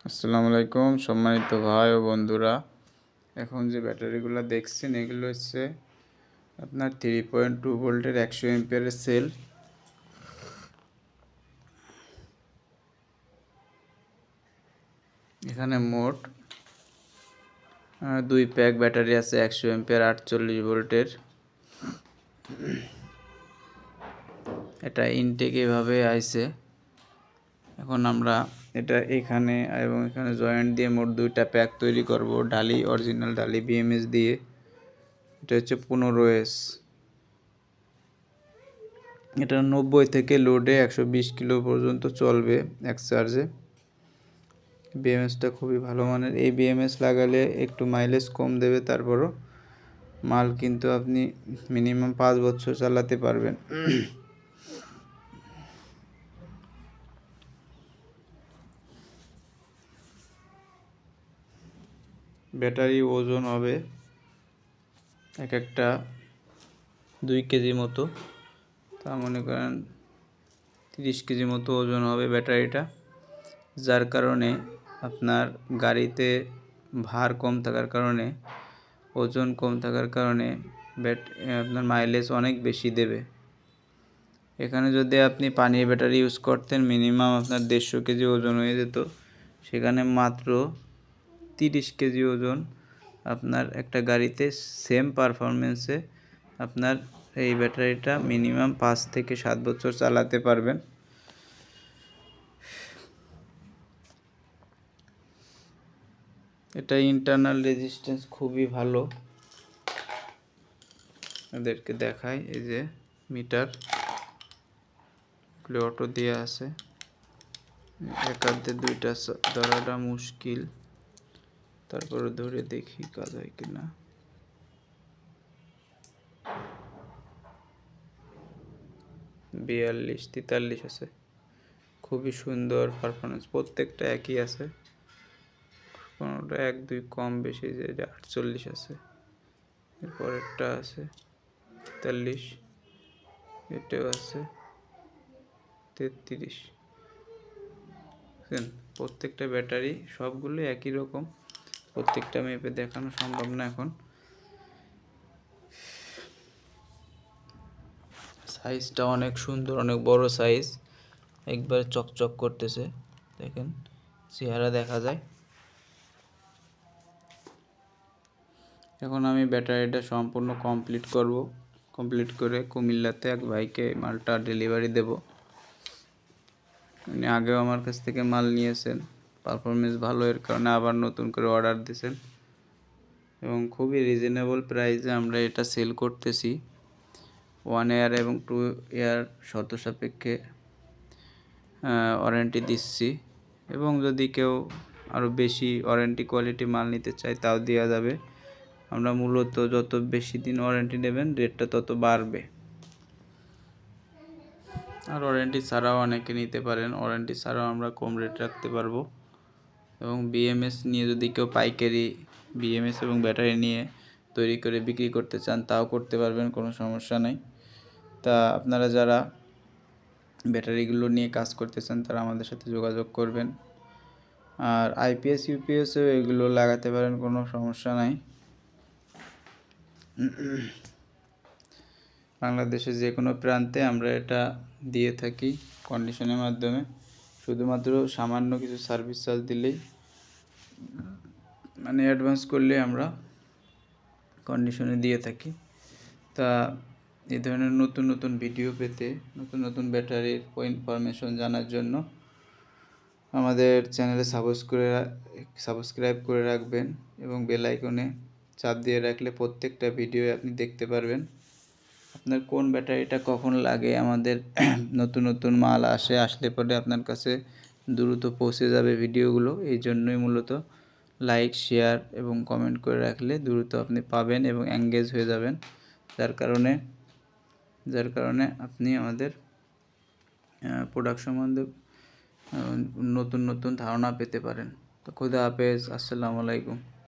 আসসালামু আলাইকুম সম্মানিত ভাই ও বন্ধুরা। এখন যে ব্যাটারিগুলো দেখছেন এগুলো হচ্ছে আপনার 3.2 ভোল্টের 100 এম্পিয়ারের সেল। এখানে মোট 2 প্যাক ব্যাটারি আছে 100 এম্পিয়ার 48 ভোল্টের। এটা ইনটেক এভাবে আইছে। এখন আমরা এটা এখানে এবং এখানে জয়েন্ট দিয়ে মোট 2টা প্যাক তৈরি করব, ঢালি অরিজিনাল ঢালি বিএমএস দিয়ে। এটা হচ্ছে 15S। এটা 90 থেকে লোডে 120 কিলো পর্যন্ত চলবে এক চার্জে। বিএমএসটা খুবই ভালো মানের। এই বিএমএস লাগালে একটু মাইলেজ কম দেবে, তারপরও মাল কিন্তু আপনি মিনিমাম 5 বছর চালাতে পারবেন। ব্যাটারি ওজন হবে এক একটা 2 কেজি মতো, তা মনে করেন 30 কেজি মতো ওজন হবে ব্যাটারিটা, যার কারণে আপনার গাড়িতে ভার কম থাকার কারণে, ওজন কম থাকার কারণে আপনার মাইলেজ অনেক বেশি দেবে। এখানে যদি আপনি পানির ব্যাটারি ইউজ করতেন মিনিমাম আপনার 150 কেজি ওজন হয়ে যেত, সেখানে মাত্র 30 কেজি ওজন আপনার একটা গাড়িতে সেম পারফরমেন্সে আপনার এই ব্যাটারিটা মিনিমাম 5 থেকে 7 বছর চালাতে পারবেন। এটা ইন্টারনাল রেজিস্ট্যান্স খুবই ভালো। এদেরকে দেখাই, এই যে মিটার অটো দেওয়া আছে, এক হাতে দুইটা ধরাটা মুশকিল, তারপরে ধরে দেখি কাজ হয় কিনা। বিয়াল্লিশ 43 আছে, খুবই সুন্দর পারফরমেন্স। প্রত্যেকটা একই আছে, কোনোটা 1-2 কম বেশি, যে 48 আছে, এরপরেরটা আছে 43, এটাও আছে 33। প্রত্যেকটা ব্যাটারি সবগুলো একই রকম, প্রত্যেকটা মেপে দেখানো সম্ভব না এখন। সাইজটা অনেক সুন্দর, অনেক বড় সাইজ, একবার চকচক করতেছে, দেখেন চেহারা দেখা যায়। এখন আমি ব্যাটারিটা সম্পূর্ণ কমপ্লিট করে কুমিল্লাতে এক ভাইকে মালটা ডেলিভারি দেব। উনি আগেও আমার কাছ থেকে মাল নিয়েছেন, পারফরমেন্স ভালো, এর কারণে আবার নতুন করে অর্ডার দিয়েছেন এবং খুবই রিজনেবল প্রাইসে আমরা এটা সেল করতেছি। 1 ইয়ার এবং 2 ইয়ার শর্ত সাপেক্ষে ওয়ারেন্টি দিচ্ছি, এবং যদি কেউ আরও বেশি ওয়ারেন্টি কোয়ালিটি মাল নিতে চায় তাও দেওয়া যাবে। আমরা মূলত যত বেশি দিন ওয়ারেন্টি নেবেন রেটটা তত বাড়বে। আর ওয়ারেন্টি ছাড়াও অনেকে নিতে পারেন, ওয়ারেন্টি ছাড়াও আমরা কম রেট রাখতে পারবো। এবং বিএমএস নিয়ে যদি কেউ পাইকারি বিএমএস এবং ব্যাটারি নিয়ে তৈরি করে বিক্রি করতে চান তাও করতে পারবেন, কোনো সমস্যা নেই। তা আপনারা যারা ব্যাটারিগুলো নিয়ে কাজ করতে চান তারা আমাদের সাথে যোগাযোগ করবেন। আর আইপিএস ইউপিএসও এগুলো লাগাতে পারেন, কোনো সমস্যা নাই। বাংলাদেশের যে কোনো প্রান্তে আমরা এটা দিয়ে থাকি কন্ডিশনের মাধ্যমে, শুধুমাত্র সামান্য কিছু সার্ভিস চার্জ দিলেই, মানে অ্যাডভান্স করলে আমরা কন্ডিশনে দিয়ে থাকি। তা এই ধরনের নতুন নতুন ভিডিও পেতে, নতুন নতুন ব্যাটারির ইনফরমেশন জানার জন্য আমাদের চ্যানেলে সাবস্ক্রাইব করে রাখবেন এবং বেল আইকনে চাপ দিয়ে রাখলে প্রত্যেকটা ভিডিও আপনি দেখতে পারবেন। আপনার কোন ব্যাটারিটা কখন লাগে, আমাদের নতুন নতুন মাল আসলে পরে আপনার কাছে দ্রুত পৌঁছে যাবে ভিডিওগুলো। এই জন্যই মূলত লাইক, শেয়ার এবং কমেন্ট করে রাখলে দ্রুত আপনি পাবেন এবং এঙ্গেজ হয়ে যাবেন, যার কারণে আপনি আমাদের প্রোডাক্ট সম্বন্ধে নতুন নতুন ধারণা পেতে পারেন। তো খুদা হাফেজ, আসসালামু আলাইকুম।